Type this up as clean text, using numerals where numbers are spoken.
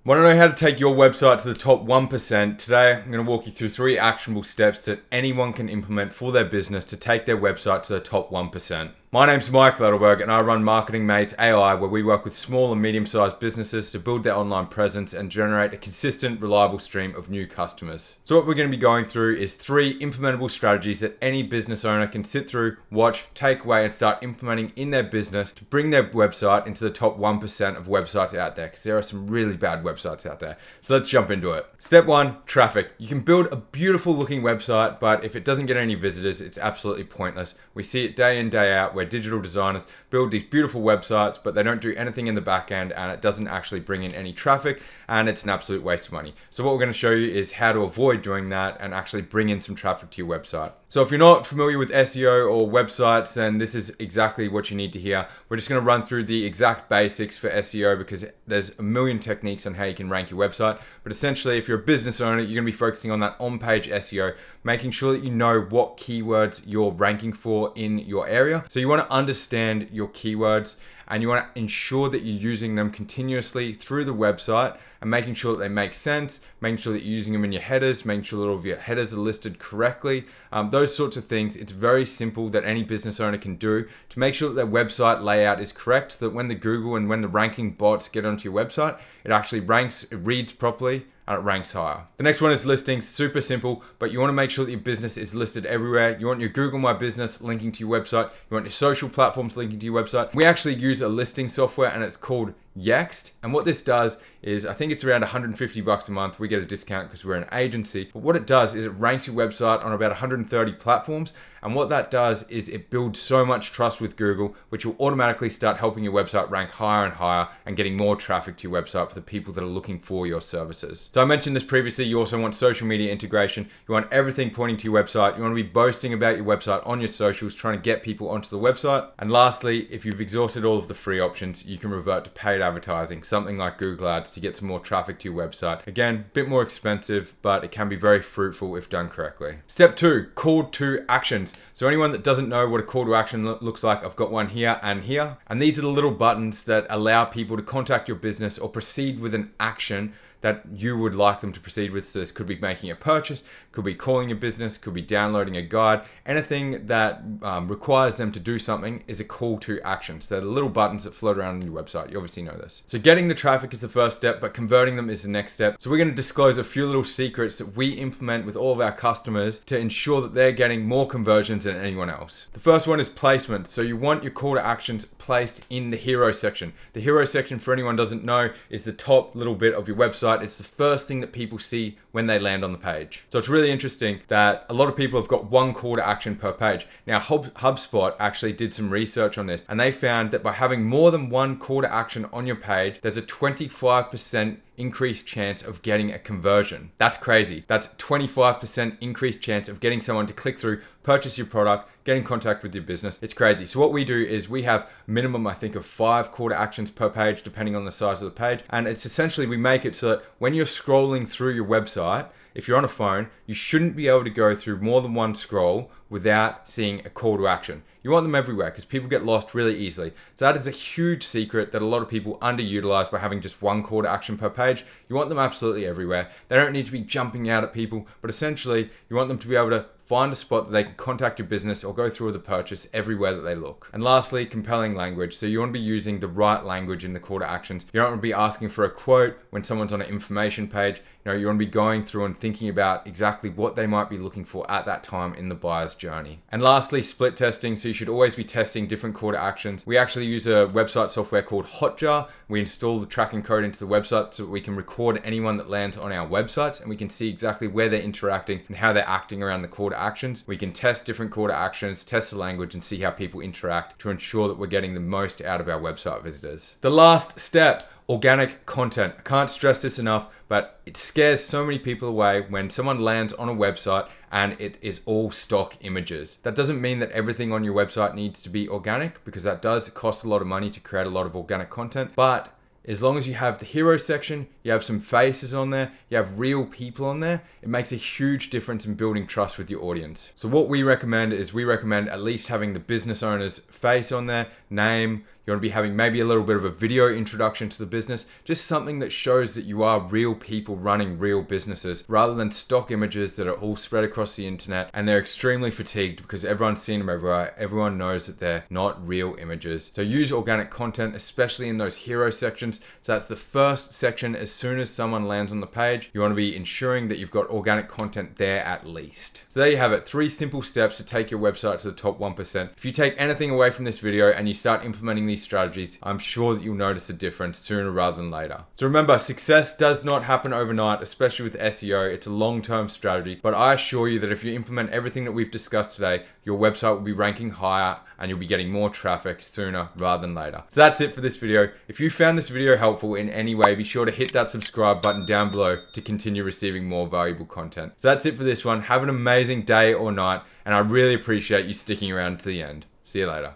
Want to know how to take your website to the top 1%? Today, I'm going to walk you through 3 actionable steps that anyone can implement for their business to take their website to the top 1%. My name's Michael Edelberg and I run Marketing Mates AI, where we work with small and medium-sized businesses to build their online presence and generate a consistent, reliable stream of new customers. So what we're going to be going through is 3 implementable strategies that any business owner can sit through, watch, take away and start implementing in their business to bring their website into the top 1% of websites out there, because there are some really bad websites out there. So let's jump into it. Step 1, traffic. You can build a beautiful looking website, but if it doesn't get any visitors, it's absolutely pointless. We see it day in, day out, where digital designers build these beautiful websites, but they don't do anything in the back end and it doesn't actually bring in any traffic, and it's an absolute waste of money. So what we're going to show you is how to avoid doing that and actually bring in some traffic to your website. So if you're not familiar with SEO or websites, then this is exactly what you need to hear. We're just going to run through the exact basics for SEO because there's a million techniques on how you can rank your website. But essentially, if you're a business owner, you're going to be focusing on that on-page SEO, making sure that you know what keywords you're ranking for in your area. So you want to understand your keywords and you want to ensure that you're using them continuously through the website and making sure that they make sense, making sure that you're using them in your headers, making sure that all of your headers are listed correctly. Those sorts of things, it's very simple that any business owner can do to make sure that their website layout is correct, so that when the Google and when the ranking bots get onto your website, it actually ranks, it reads properly, and it ranks higher. The next one is listings. Super simple, but you want to make sure that your business is listed everywhere. You want your Google My Business linking to your website. You want your social platforms linking to your website. We actually use a listing software and it's called Yext. And what this does is, I think it's around $150 a month. We get a discount because we're an agency. But what it does is it ranks your website on about 130 platforms. And what that does is it builds so much trust with Google, which will automatically start helping your website rank higher and higher and getting more traffic to your website for the people that are looking for your services. So I mentioned this previously, you also want social media integration. You want everything pointing to your website. You want to be boasting about your website on your socials, trying to get people onto the website. And lastly, if you've exhausted all of the free options, you can revert to paid advertising, something like Google Ads, to get some more traffic to your website. Again, a bit more expensive, but it can be very fruitful if done correctly. Step 2, call to actions. So anyone that doesn't know what a call to action looks like, I've got one here and here. And these are the little buttons that allow people to contact your business or proceed with an action that you would like them to proceed with. So this could be making a purchase, could be calling your business, could be downloading a guide. Anything that requires them to do something is a call to action. So they're the little buttons that float around on your website. You obviously know this. So getting the traffic is the first step, but converting them is the next step. So we're going to disclose a few little secrets that we implement with all of our customers to ensure that they're getting more conversions than anyone else. The first one is placement. So you want your call to actions placed in the hero section. The hero section, for anyone who doesn't know, is the top little bit of your website. It's the first thing that people see when they land on the page. So it's really interesting that a lot of people have got one call to action per page. Now, HubSpot actually did some research on this, and they found that by having more than one call to action on your page, there's a 25% increased chance of getting a conversion. That's crazy. That's 25% increased chance of getting someone to click through, purchase your product, get in contact with your business. It's crazy. So what we do is we have minimum, I think, of 5 call to actions per page, depending on the size of the page. And it's essentially, we make it so that when you're scrolling through your website, if you're on a phone, you shouldn't be able to go through more than one scroll without seeing a call to action. You want them everywhere because people get lost really easily. So that is a huge secret that a lot of people underutilize by having just one call to action per page. You want them absolutely everywhere. They don't need to be jumping out at people, but essentially you want them to be able to find a spot that they can contact your business or go through with a purchase everywhere that they look. And lastly, compelling language. So you want to be using the right language in the call to actions. You don't want to be asking for a quote when someone's on an information page. You want to be going through and thinking about exactly what they might be looking for at that time in the buyer's journey. And lastly, split testing. So you should always be testing different call to actions. We actually use a website software called Hotjar. We install the tracking code into the website so that we can record anyone that lands on our websites, and we can see exactly where they're interacting and how they're acting around the call to actions. We can test different call to actions, test the language, and see how people interact to ensure that we're getting the most out of our website visitors. The last step, organic content. I can't stress this enough, but it scares so many people away when someone lands on a website and it is all stock images. That doesn't mean that everything on your website needs to be organic, because that does cost a lot of money to create a lot of organic content. But as long as you have the hero section, you have some faces on there, you have real people on there, it makes a huge difference in building trust with your audience. So what we recommend is at least having the business owner's face on there, name, You want to be having maybe a little bit of a video introduction to the business, just something that shows that you are real people running real businesses rather than stock images that are all spread across the internet and they're extremely fatigued because everyone's seen them everywhere. Everyone knows that they're not real images. So use organic content, especially in those hero sections. So that's the first section. As soon as someone lands on the page, you want to be ensuring that you've got organic content there at least. So there you have it, 3 simple steps to take your website to the top 1%. If you take anything away from this video and you start implementing these strategies, I'm sure that you'll notice a difference sooner rather than later. So remember, success does not happen overnight, especially with SEO. It's a long-term strategy, but I assure you that if you implement everything that we've discussed today, your website will be ranking higher and you'll be getting more traffic sooner rather than later. So that's it for this video. If you found this video helpful in any way, be sure to hit that subscribe button down below to continue receiving more valuable content. So that's it for this one. Have an amazing day or night, and I really appreciate you sticking around to the end. See you later.